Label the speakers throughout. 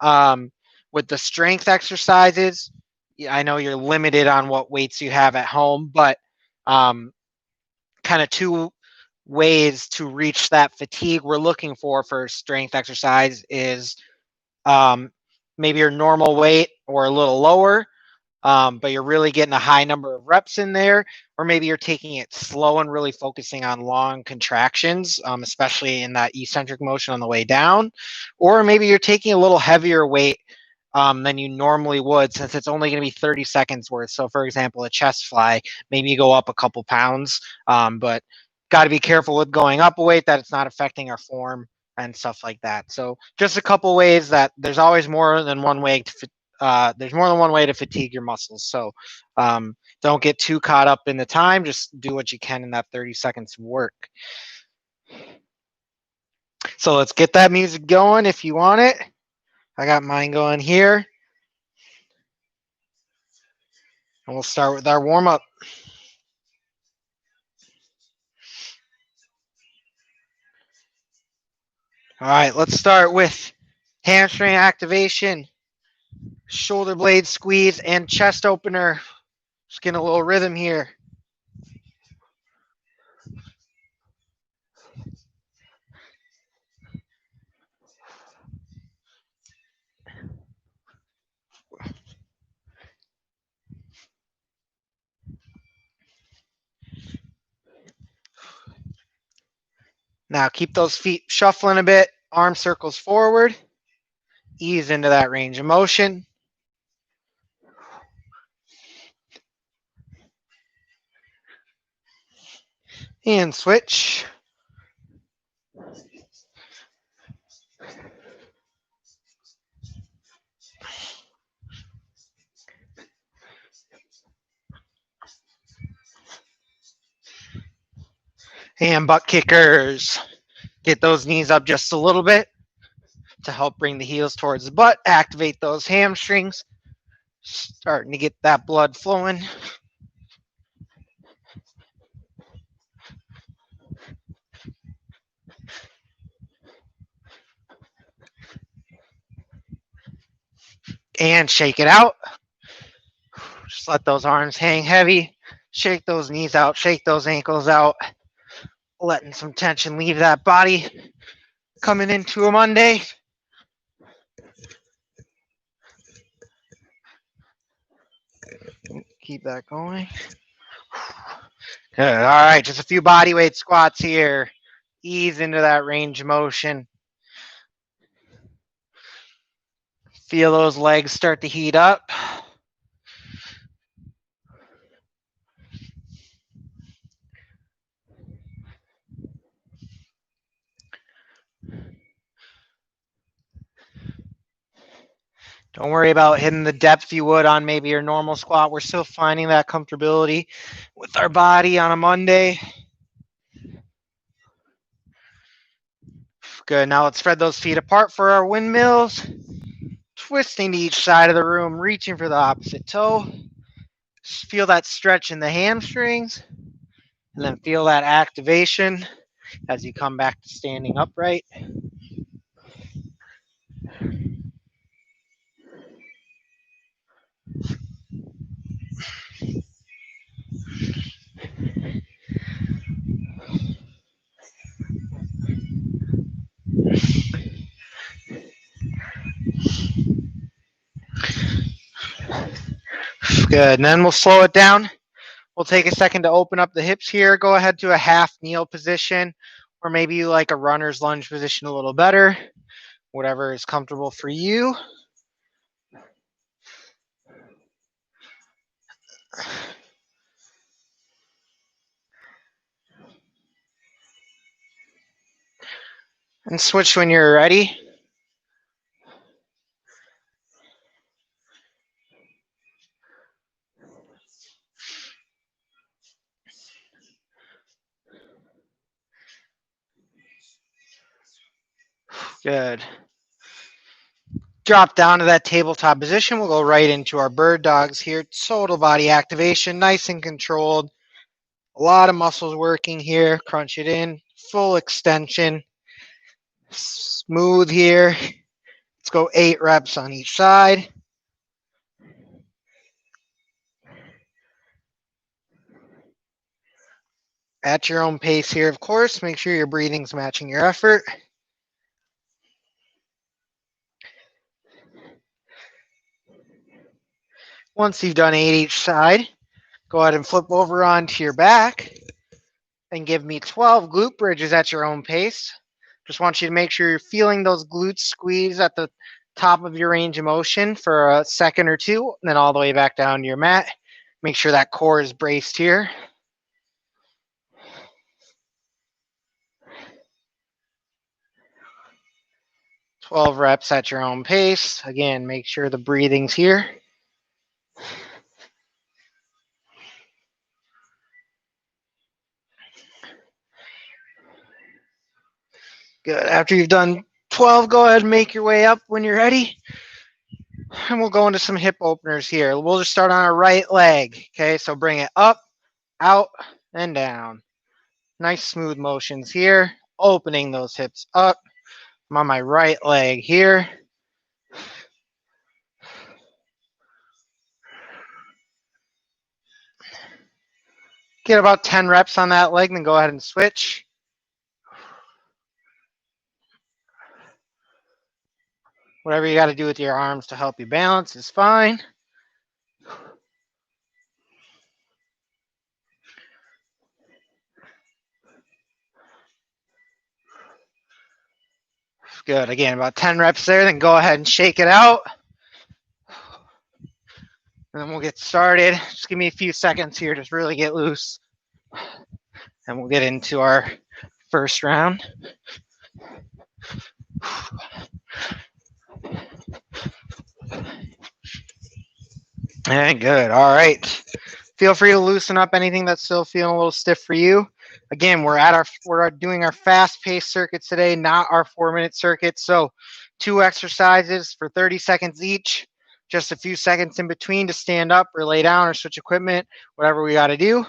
Speaker 1: With the strength exercises, I know you're limited on what weights you have at home, but um, kind of two ways to reach that fatigue we're looking for strength exercise is um, maybe your normal weight or a little lower, but you're really getting a high number of reps in there, or maybe you're taking it slow and really focusing on long contractions, especially in that eccentric motion on the way down, or maybe you're taking a little heavier weight than you normally would, since it's only going to be 30 seconds worth. So, for example, a chest fly, maybe you go up a couple pounds, but got to be careful with going up a weight that it's not affecting our form and stuff like that. So, just a couple ways that there's always more than one way to there's more than one way to fatigue your muscles. So don't get too caught up in the time. Just do what you can in that 30 seconds of work. So let's get that music going if you want it. I got mine going here. And we'll start with our warm up. All right, let's start with hamstring activation, shoulder blade squeeze, and chest opener. Just getting a little rhythm here. Now keep those feet shuffling a bit, arm circles forward, ease into that range of motion. And switch. And butt kickers. Get those knees up just a little bit to help bring the heels towards the butt, activate those hamstrings, starting to get that blood flowing. And shake it out. Just let those arms hang heavy. Shake those knees out, shake those ankles out, letting some tension leave that body. Coming into a Monday. Keep that going. Good. All right, just a few body weight squats here. Ease into that range of motion. Feel those legs start to heat up. Don't worry about hitting the depth you would on maybe your normal squat. We're still finding that comfortability with our body on a Monday. Good. Now let's spread those feet apart for our windmills. Twisting to each side of the room, reaching for the opposite toe. Feel that stretch in the hamstrings. And then feel that activation as you come back to standing upright. Good. And then we'll slow it down. We'll take a second to open up the hips here. Go ahead to a half kneel position, or maybe you like a runner's lunge position a little better. Whatever is comfortable for you. And switch when you're ready. Good. Drop down to that tabletop position. We'll go right into our bird dogs here. Total body activation, nice and controlled. A lot of muscles working here. Crunch it in. Full extension. Smooth here. Let's go 8 reps on each side. At your own pace here, of course. Make sure your breathing's matching your effort. Once you've done 8 each side, go ahead and flip over onto your back and give me 12 glute bridges at your own pace. Just want you to make sure you're feeling those glutes squeeze at the top of your range of motion for a second or two, and then all the way back down to your mat. Make sure that core is braced here. "12 reps at your own pace." Again, make sure the breathing's here. Good. After you've done 12, go ahead and make your way up when you're ready. And we'll go into some hip openers here. We'll just start on our right leg. Okay, so bring it up, out, and down. Nice smooth motions here. Opening those hips up. I'm on my right leg here. Get about 10 reps on that leg, then go ahead and switch. Whatever you got to do with your arms to help you balance is fine. Good. Again, about 10 reps there, then go ahead and shake it out. And then we'll get started. Just give me a few seconds here, just really get loose. And we'll get into our first round. And good. All right. Feel free to loosen up anything that's still feeling a little stiff for you. Again, we're doing our fast-paced circuits today, not our 4-minute circuits. So 2 exercises for 30 seconds each. Just a few seconds in between to stand up or lay down or switch equipment, whatever we got to do.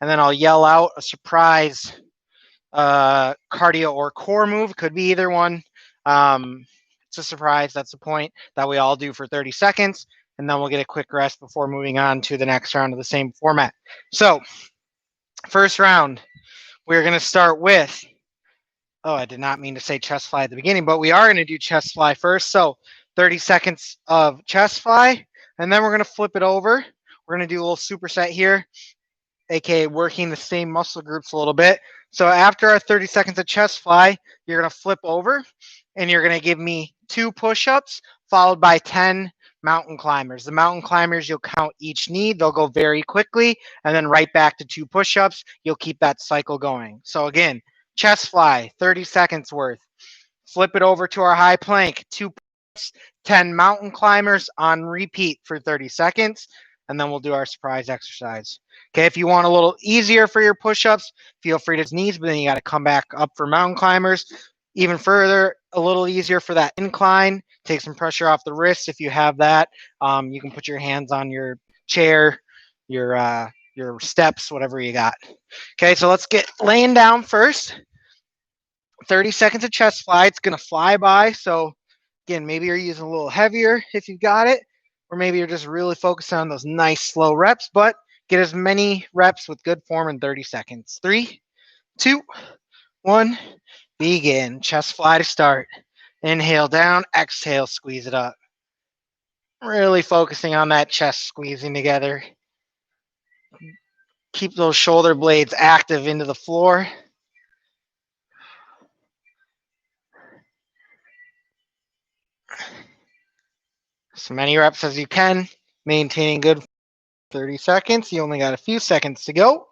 Speaker 1: And then I'll yell out a surprise cardio or core move. Could be either one. It's a surprise. That's the point that we all do for 30 seconds. And then we'll get a quick rest before moving on to the next round of the same format. So, first round, we're going to start with, I did not mean to say chest fly at the beginning, but we are going to do chest fly first. So, 30 seconds of chest fly, and then we're going to flip it over. We're going to do a little superset here, aka working the same muscle groups a little bit. So, after our 30 seconds of chest fly, you're going to flip over, and you're going to give me 2 push-ups followed by 10 mountain climbers. The mountain climbers, you'll count each knee. They'll go very quickly, and then right back to 2 push-ups. You'll keep that cycle going. So again, chest fly, 30 seconds worth. Flip it over to our high plank, 2 push-ups, 10 mountain climbers on repeat for 30 seconds, and then we'll do our surprise exercise. Okay, if you want a little easier for your push-ups, feel free to knees, but then you got to come back up for mountain climbers. Even further, a little easier for that incline. Take some pressure off the wrists if you have that. You can put your hands on your chair, your steps, whatever you got. Okay, so let's get laying down first. 30 seconds of chest fly. It's going to fly by. So again, maybe you're using a little heavier if you've got it, or maybe you're just really focused on those nice slow reps, but get as many reps with good form in 30 seconds. 3, 2, 1. Begin. Chest fly to start. Inhale down, exhale, squeeze it up. Really focusing on that chest squeezing together. Keep those shoulder blades active into the floor. As many reps as you can, maintaining good 30 seconds. You only got a few seconds to go.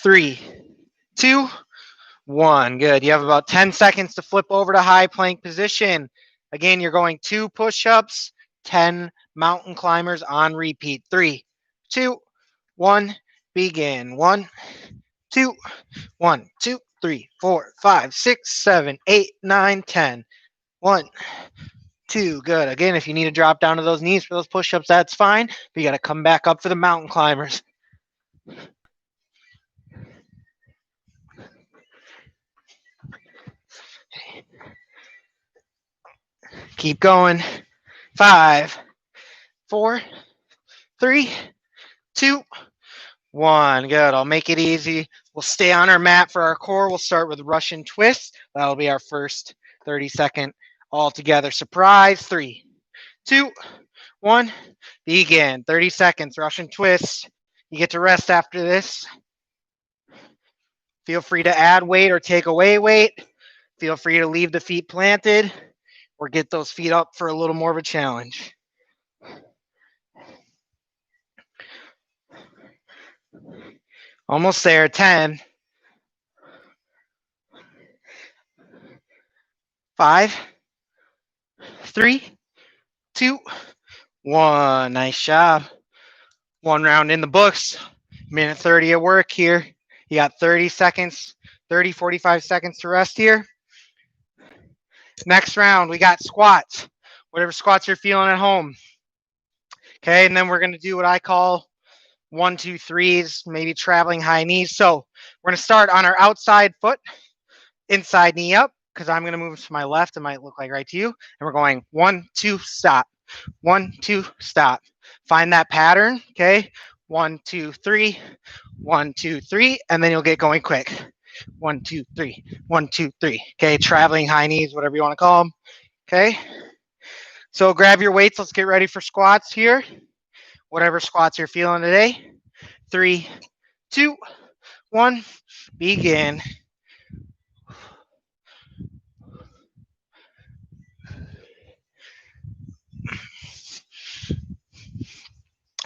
Speaker 1: 3, 2, 1. Good. You have about 10 seconds to flip over to high plank position. Again, you're going 2 push-ups, 10 mountain climbers on repeat. 3, 2, 1. Begin. 1, 2, 1, 2, 3, 4, 5, 6, 7, 8, 9, 10. 1, 2. Good. Again, if you need to drop down to those knees for those push-ups, that's fine. But you got to come back up for the mountain climbers. Keep going. 5, 4, 3, 2, 1. Good. I'll make it easy. We'll stay on our mat for our core. We'll start with Russian twist. That'll be our first 30-second all-together surprise. 3, 2, 1. Begin. 30 seconds. Russian twist. You get to rest after this. Feel free to add weight or take away weight. Feel free to leave the feet planted or get those feet up for a little more of a challenge. Almost there. 10, 5, 3, 2, 1. Nice job. 1 round in the books. Minute 30 of work here. You got 30 seconds, 30, 45 seconds to rest here. Next round, we got squats. Whatever squats you're feeling at home. Okay, and then we're going to do what I call 1, 2, 3s, maybe traveling high knees. So we're going to start on our outside foot, inside knee up, because I'm going to move to my left. It might look like right to you. And we're going 1, 2, stop. 1, 2, stop. Find that pattern, okay? 1, 2, 3, 1, 2, 3, and then you'll get going quick. 1, 2, 3, 1, 2, 3. Okay, traveling high knees, whatever you want to call them. Okay. So grab your weights. Let's get ready for squats here. Whatever squats you're feeling today. 3, 2, 1. Begin.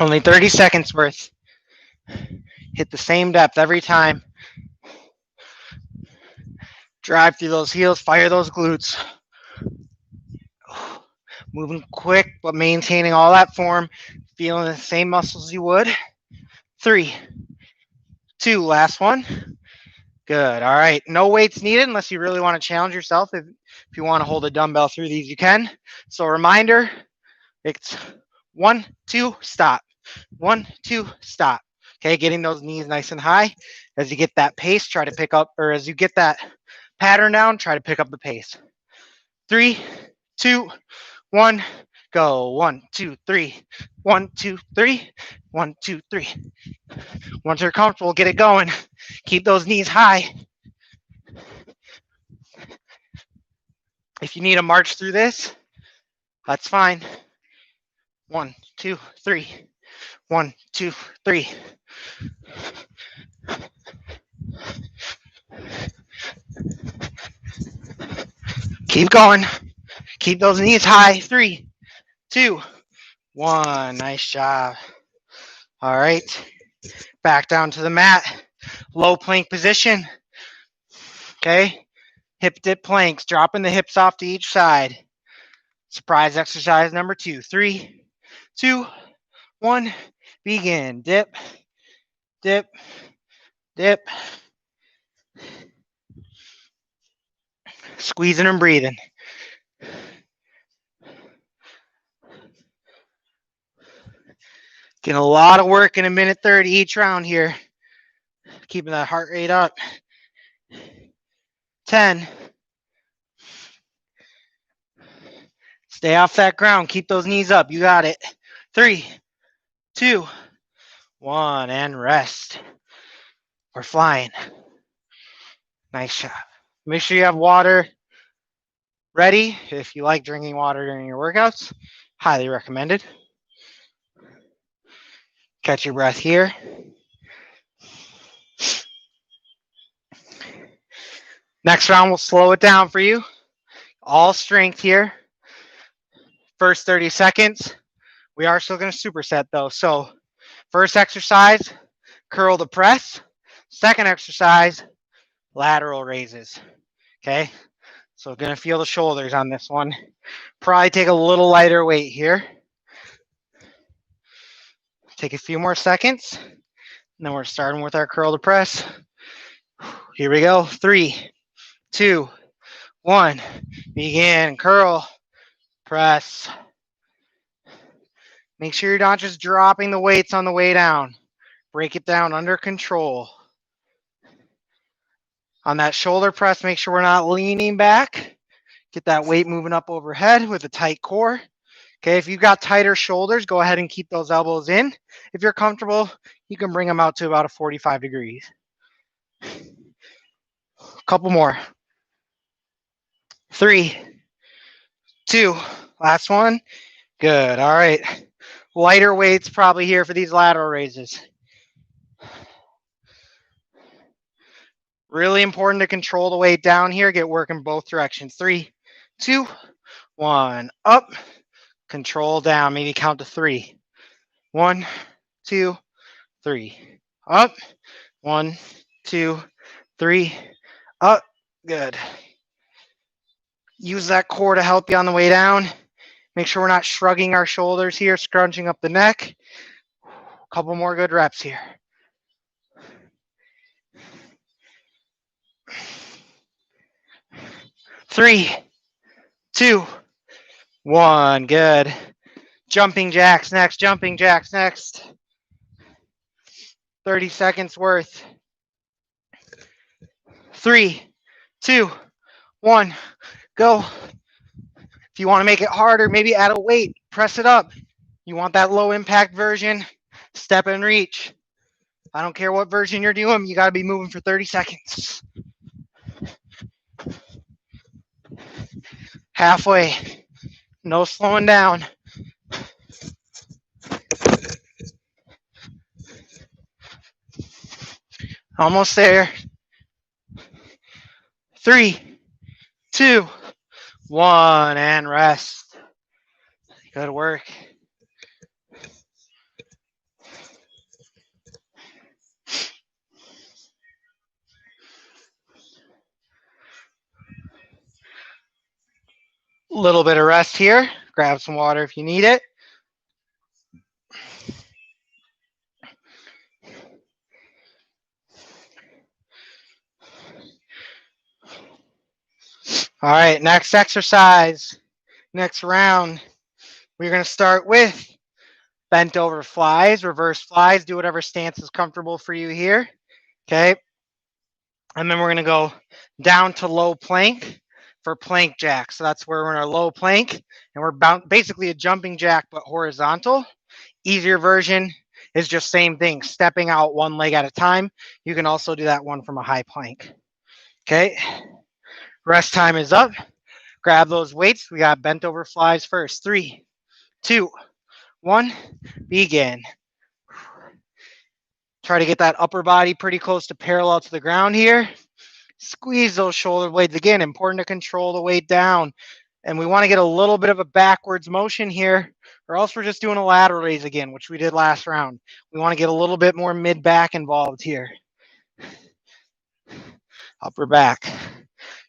Speaker 1: Only 30 seconds worth. Hit the same depth every time. Drive through those heels, fire those glutes. Moving quick, but maintaining all that form. Feeling the same muscles you would. 3, 2, last one. Good. All right. No weights needed unless you really want to challenge yourself. If you want to hold a dumbbell through these, you can. So reminder, it's 1, 2, stop. 1, 2, stop. Okay, getting those knees nice and high. As you get that pace, try to pick up, or as you get that pattern down, try to pick up the pace. 3, 2, 1, go. 1, 2, 3. 1, 2, 3. 1, 2, 3. Once you're comfortable, get it going. Keep those knees high. If you need to march through this, that's fine. 1, 2, 3. 1, 2, 3. Keep going. Keep those knees high. 3, 2, 1. Nice job. All right. Back down to the mat. Low plank position. Okay. Hip dip planks. Dropping the hips off to each side. Surprise exercise number 2. 3, 2, 1. Begin. Dip. Dip. Dip. Squeezing and breathing. Getting a lot of work in a minute 30 each round here. Keeping that heart rate up. 10. Stay off that ground. Keep those knees up. You got it. 3, 2, 1, and rest. We're flying. Nice job. Make sure you have water ready if you like drinking water during your workouts. Highly recommended. Catch your breath here. Next round, we'll slow it down for you. All strength here. First 30 seconds. We are still going to superset though. So first exercise, curl to press. Second exercise, lateral raises. Okay. So going to feel the shoulders on this one. Probably take a little lighter weight here. Take a few more seconds. And then we're starting with our curl to press. Here we go. 3, 2, 1. Begin. Curl. Press. Make sure you're not just dropping the weights on the way down. Break it down under control. On that shoulder press, make sure we're not leaning back. Get that weight moving up overhead with a tight core. Okay, if you've got tighter shoulders, go ahead and keep those elbows in. If you're comfortable, you can bring them out to about a 45 degrees. A couple more. 3, 2, last one. Good, all right. Lighter weights probably here for these lateral raises. Really important to control the weight down here. Get work in both directions. 3, 2, 1. Up. Control down. Maybe count to 3. 1, 2, 3. Up. 1, 2, 3. Up. Good. Use that core to help you on the way down. Make sure we're not shrugging our shoulders here, scrunching up the neck. A couple more good reps here. 3, 2, 1. Good. Jumping jacks next. Jumping jacks next. 30 seconds worth. 3, 2, 1. Go. If you want to make it harder, maybe add a weight. Press it up. You want that low impact version? Step and reach. I don't care what version you're doing. You got to be moving for 30 seconds. Halfway. No slowing down. Almost there. 3, 2, 1, and rest. Good work. A little bit of rest here. Grab some water if you need it. All right, next exercise, next round, we're going to start with bent over flies, reverse flies. Do whatever stance is comfortable for you here. Okay. And then we're going to go down to low plank for plank jack. So that's where we're in our low plank and we're basically a jumping jack, but horizontal. Easier version is just same thing, stepping out one leg at a time. You can also do that one from a high plank. Okay. Rest time is up. Grab those weights. We got bent over flies first. 3, 2, 1, begin. Try to get that upper body pretty close to parallel to the ground here. Squeeze those shoulder blades. Again, important to control the weight down. And we want to get a little bit of a backwards motion here, or else we're just doing a lateral raise again, which we did last round. We want to get a little bit more mid-back involved here. Upper back.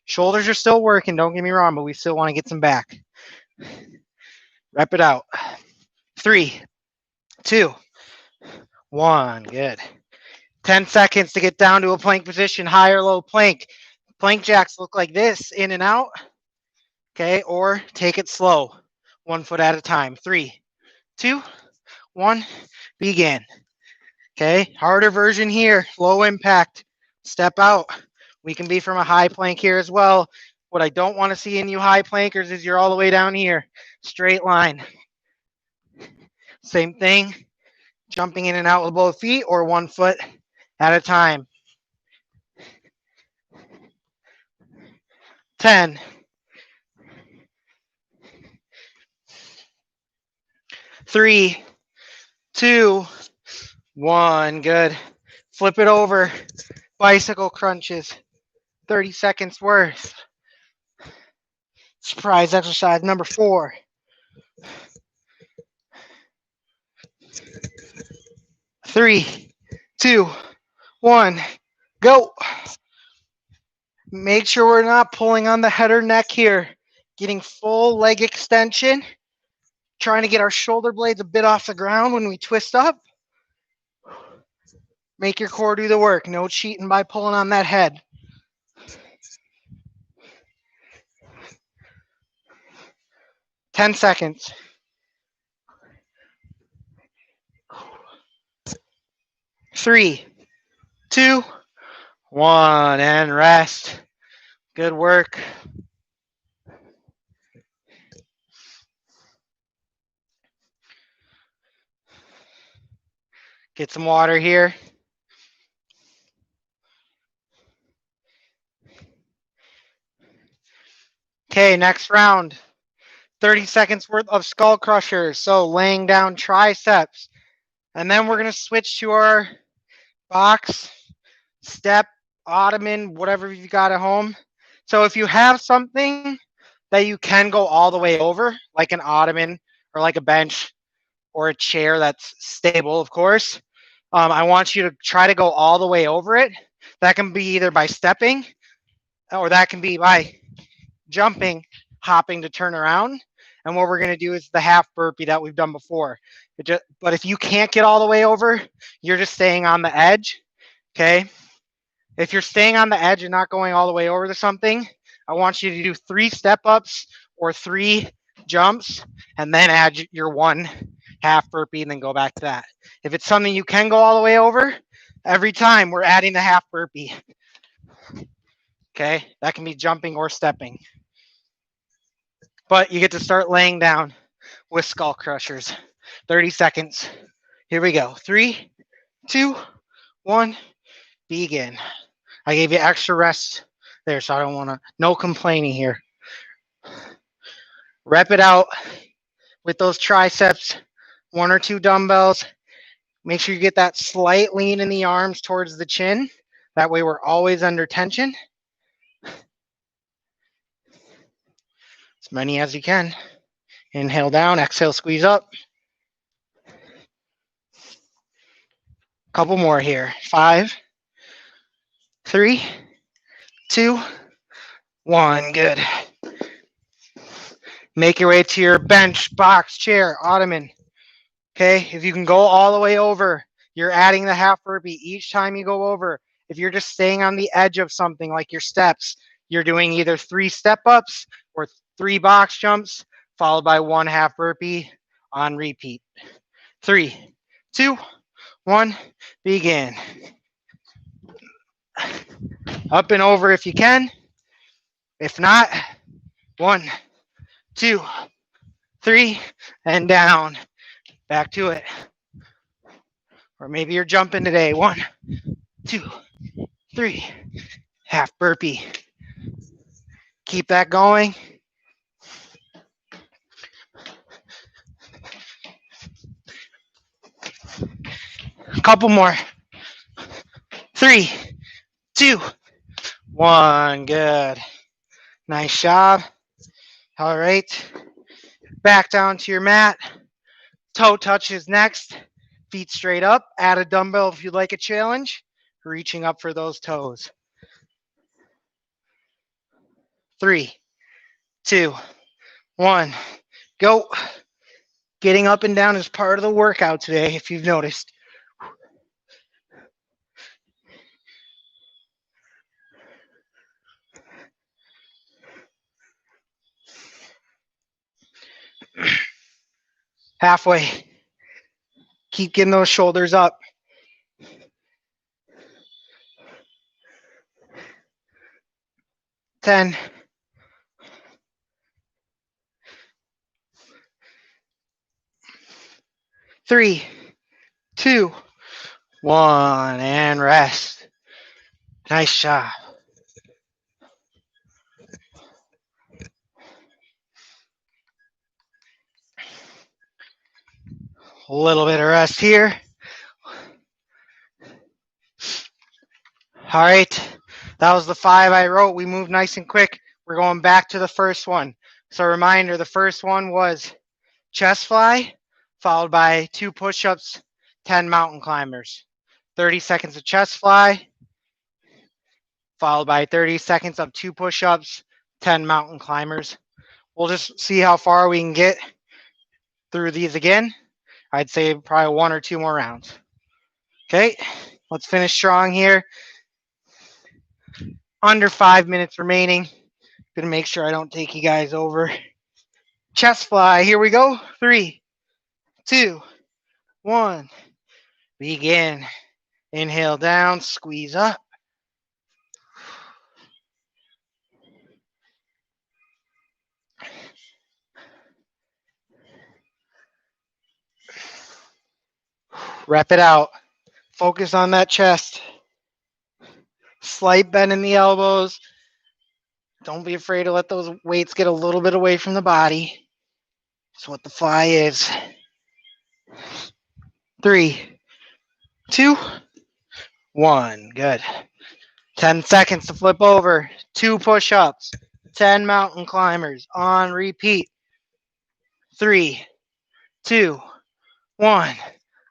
Speaker 1: Shoulders are still working, don't get me wrong, but we still want to get some back. Rep it out. 3, 2, 1. Good. 10 seconds to get down to a plank position, high or low plank. Plank jacks look like this, in and out. Okay, or take it slow, 1 foot at a time. 3, 2, 1, begin. Okay, harder version here, low impact. Step out. We can be from a high plank here as well. What I don't want to see in you high plankers is you're all the way down here. Straight line. Same thing. Jumping in and out with both feet or 1 foot at a time. 10. 3, 2, 1. Good. Flip it over. Bicycle crunches. 30 seconds worth. Surprise exercise number 4. 3, 2, 1, go. Make sure we're not pulling on the head or neck here. Getting full leg extension. Trying to get our shoulder blades a bit off the ground when we twist up. Make your core do the work. No cheating by pulling on that head. Ten seconds. 3, 2, 1, and rest. Good work. Get some water here. Okay, next round. 30 seconds worth of skull crushers. So laying down triceps. And then we're going to switch to our box, step, ottoman, whatever you got at home. So if you have something that you can go all the way over, like an ottoman or like a bench or a chair that's stable, of course, I want you to try to go all the way over it. That can be either by stepping or that can be by jumping, hopping to turn around. And what we're going to do is the half burpee that we've done before. But if you can't get all the way over, you're just staying on the edge. Okay. If you're staying on the edge and not going all the way over to something, I want you to do 3 step ups or 3 jumps and then add your 1 half burpee and then go back to that. If it's something you can go all the way over, every time we're adding the half burpee. Okay. That can be jumping or stepping. But you get to start laying down with skull crushers. 30 seconds. Here we go. 3, 2, 1, begin. I gave you extra rest there, so I don't want to, no complaining here. Rep it out with those triceps, 1 or 2 dumbbells. Make sure you get that slight lean in the arms towards the chin. That way we're always under tension. As many as you can. Inhale down, exhale, squeeze up. Couple more here. 5, 3, 2, 1. Good. Make your way to your bench, box, chair, ottoman. Okay, if you can go all the way over, you're adding the half burpee each time you go over. If you're just staying on the edge of something like your steps, you're doing either 3 step ups or 3 box jumps, followed by 1 half burpee on repeat. 3, 2, 1, begin. Up and over if you can. If not, 1, 2, 3, and down. Back to it. Or maybe you're jumping today. 1, 2, 3. Half burpee. Keep that going. A couple more. 3, 2, 1. Good. Nice job. All right. Back down to your mat. Toe touches next. Feet straight up. Add a dumbbell if you'd like a challenge. Reaching up for those toes. 3, 2, 1. Go. Getting up and down is part of the workout today, if you've noticed. Halfway. Keep getting those shoulders up. 10. 3, 2, 1, and rest. Nice job. A little bit of rest here. All right, that was the 5 I wrote. We moved nice and quick. We're going back to the first one. So reminder, the first one was chest fly, followed by 2 push-ups, 10 mountain climbers. 30 seconds of chest fly, followed by 30 seconds of 2 push-ups, 10 mountain climbers. We'll just see how far we can get through these again. I'd say probably 1 or 2 more rounds. Okay, let's finish strong here. Under 5 minutes remaining. Gonna make sure I don't take you guys over. Chest fly, here we go. 3, 2, 1. Begin. Inhale down, squeeze up. Rep it out. Focus on that chest. Slight bend in the elbows. Don't be afraid to let those weights get a little bit away from the body. That's what the fly is. 3, 2, 1. Good. 10 seconds to flip over. 2 push-ups. 10 mountain climbers on repeat. 3, 2, 1.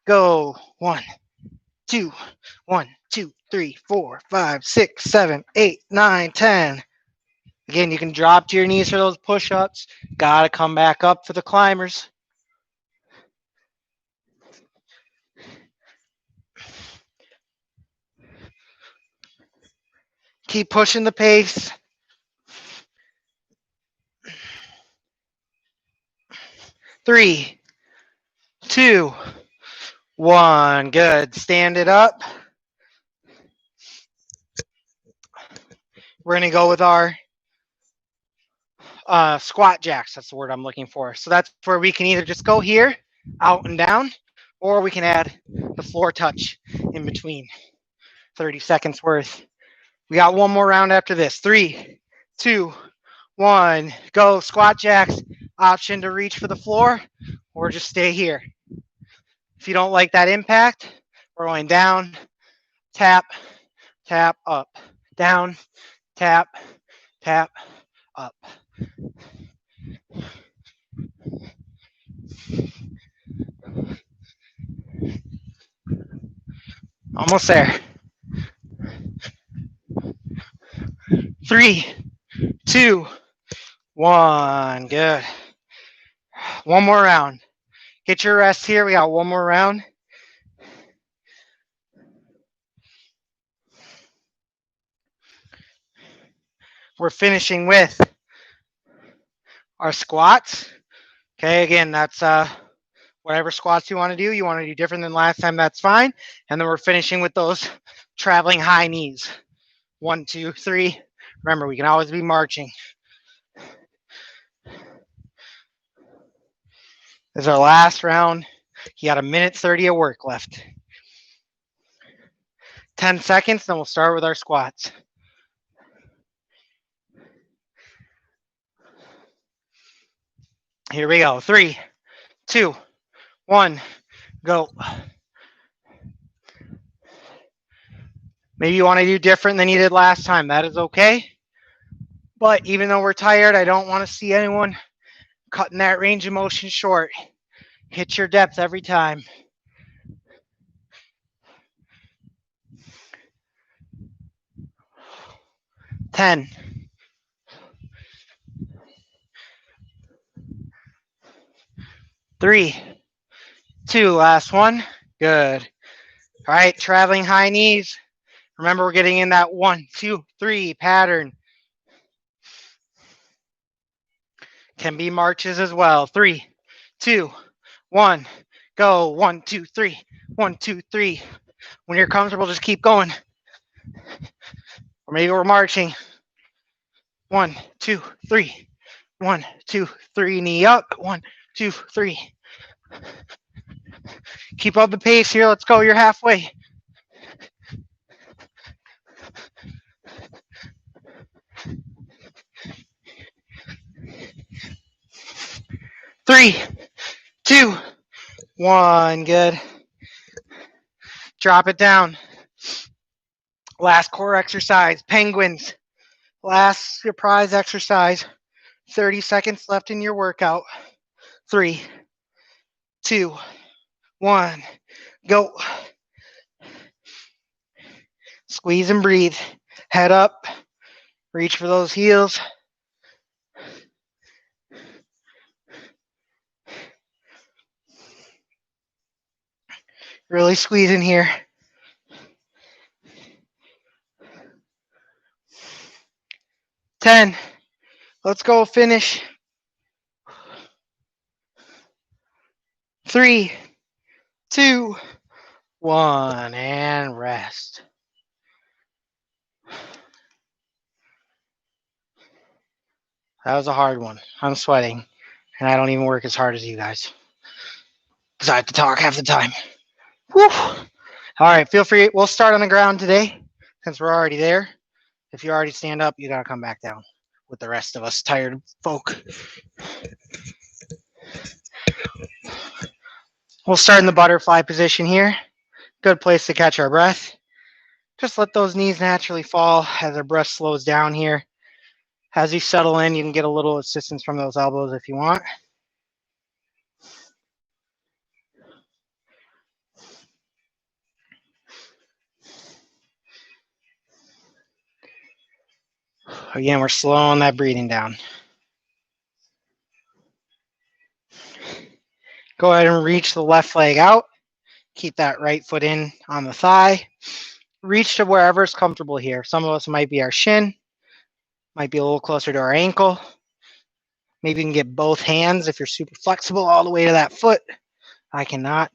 Speaker 1: Go. 1, 2, 1, 2, 3, 4, 5, 6, 7, 8, 9, 10. Again, you can drop to your knees for those push-ups. Gotta come back up for the climbers. Keep pushing the pace. 3, 2, 1. Good. Stand it up. We're going to go with our squat jacks. That's the word I'm looking for. So that's where we can either just go here, out and down, or we can add the floor touch in between. 30 seconds worth. We got one more round after this. 3, 2, 1. Go. Squat jacks. Option to reach for the floor or just stay here. If you don't like that impact, we're going down, tap, tap, up, down, tap, tap, up. Almost there. 3, 2, 1. Good. One more round. Get your rest here. We got one more round. We're finishing with our squats. Okay, again, that's whatever squats you want to do. You want to do different than last time, that's fine. And then we're finishing with those traveling high knees. 1, 2, 3. Remember, we can always be marching. This is our last round. You got 1:30 of work left. 10 seconds, then we'll start with our squats. Here we go. 3, 2, 1, go. Maybe you want to do different than you did last time. That is okay. But even though we're tired, I don't want to see anyone cutting that range of motion short. Hit your depth every time. 10. 3, 2, last one. Good. All right, traveling high knees. Remember, we're getting in that 1, 2, 3 pattern. Can be marches as well. 3, 2, 1, go. 1, 2, 3. 1, 2, 3. When you're comfortable, just keep going. Or maybe we're marching. 1, 2, 3. 1, 2, 3. Knee up. 1, 2, 3. Keep up the pace here. Let's go. You're halfway. Three, 2, 1. Good. Drop it down. Last core exercise. Penguins. Last surprise exercise. 30 seconds left in your workout. 3, 2, 1. Go. Squeeze and breathe. Head up. Reach for those heels. Really squeeze in here. 10. Let's go finish. 3, 2, 1, and rest. That was a hard one. I'm sweating, and I don't even work as hard as you guys because I have to talk half the time. Whew. All right, feel free. We'll start on the ground today since we're already there. If you already stand up, you got to come back down with the rest of us tired folk. We'll start in the butterfly position here. Good place to catch our breath. Just let those knees naturally fall as our breath slows down here. As you settle in, you can get a little assistance from those elbows if you want. Again, we're slowing that breathing down. Go ahead and reach the left leg out. Keep that right foot in on the thigh. Reach to wherever is comfortable here. Some of us might be our shin, might be a little closer to our ankle. Maybe you can get both hands if you're super flexible all the way to that foot. I cannot.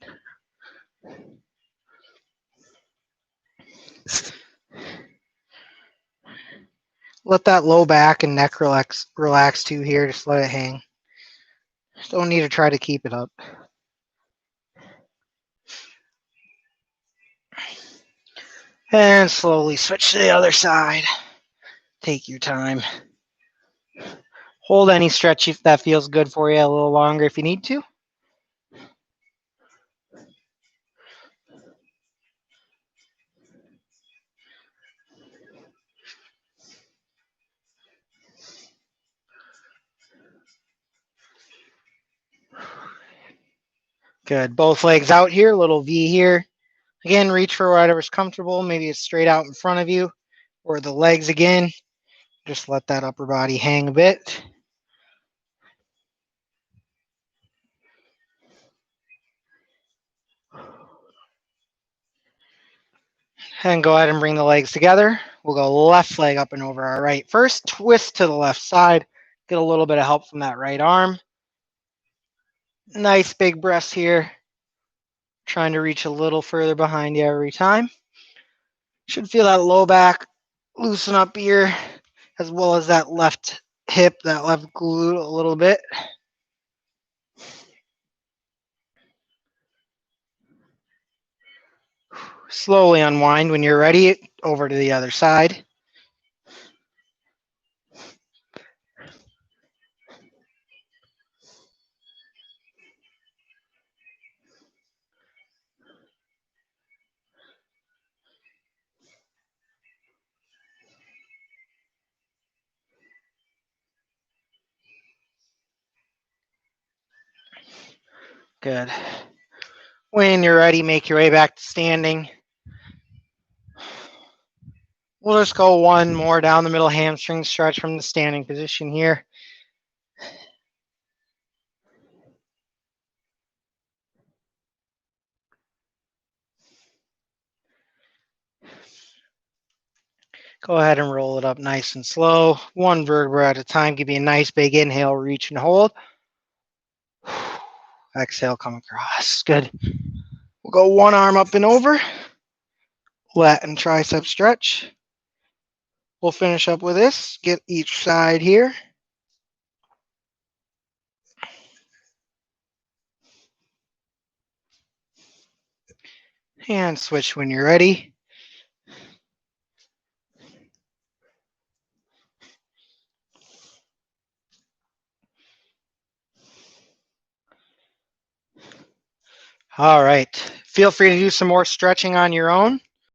Speaker 1: Let that low back and neck relax too here. Just let it hang. Don't need to try to keep it up. And slowly switch to the other side. Take your time. Hold any stretch if that feels good for you a little longer if you need to. Good. Both legs out here, little V here. Again, reach for whatever's comfortable. Maybe it's straight out in front of you or the legs again. Just let that upper body hang a bit. And go ahead and bring the legs together. We'll go left leg up and over our right. First, twist to the left side. Get a little bit of help from that right arm. Nice big breaths here. Trying to reach a little further behind you every time. Should feel that low back loosen up here, as well as that left hip, that left glute a little bit. Slowly unwind when you're ready, over to the other side. Good. When you're ready, make your way back to standing. We'll just go one more down the middle hamstring stretch from the standing position here. Go ahead and roll it up nice and slow. One vertebra at a time. Give you a nice big inhale, reach and hold. Exhale, come across. Good. We'll go one arm up and over. Lat and tricep stretch. We'll finish up with this. Get each side here. And switch when you're ready. All right. Feel free to do some more stretching on your own.